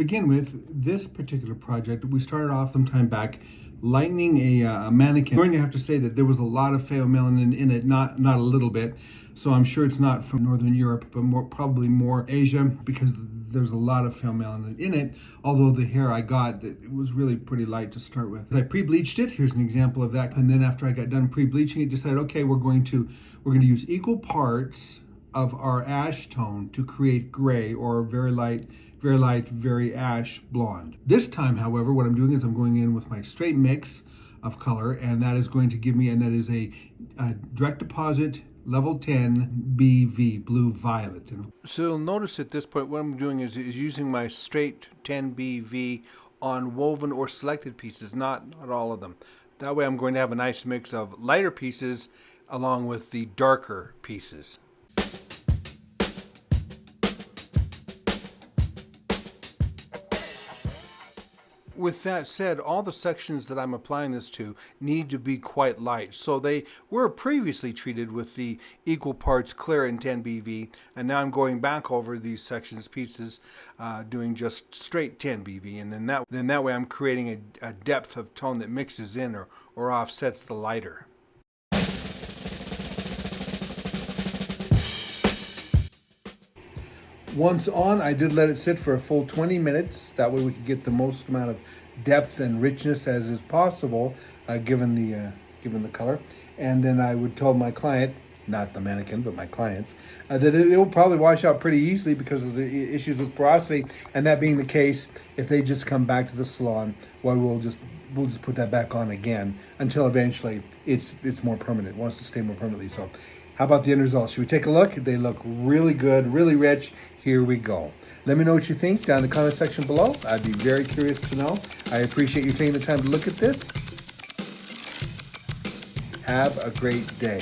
begin with, this particular project, we started off some time back lightening a mannequin. I'm going to have to say that there was a lot of pheomelanin in it, not a little bit. So I'm sure it's not from Northern Europe, but probably more Asia, because there's a lot of pheomelanin in it. Although the hair I got, it was really pretty light to start with. I pre-bleached it. Here's an example of that. And then after I got done pre-bleaching it, decided, okay, we're going to use equal parts of our ash tone to create gray, or very light, very ash blonde. This time, however, what I'm doing is I'm going in with my straight mix of color, and that is going to give me, and that is a direct deposit level 10 BV, blue violet. So you'll notice at this point what I'm doing is using my straight 10 BV on woven or selected pieces, not all of them. That way I'm going to have a nice mix of lighter pieces along with the darker pieces. With that said, all the sections that I'm applying this to need to be quite light. So they were previously treated with the equal parts clear and 10 BV, and now I'm going back over these sections, pieces, doing just straight 10 BV, and then that way I'm creating a depth of tone that mixes in or offsets the lighter. Once on, I did let it sit for a full 20 minutes. That way we could get the most amount of depth and richness as is possible, given the color. And then I would tell my client, not the mannequin, but my clients, that it will probably wash out pretty easily because of the issues with porosity. And that being the case, if they just come back to the salon, well, we'll just put that back on again until eventually it's more permanent. It wants to stay more permanently. So how about the end results? Should we take a look? They look really good, really rich. Here we go. Let me know what you think down in the comment section below. I'd be very curious to know. I appreciate you taking the time to look at this. Have a great day.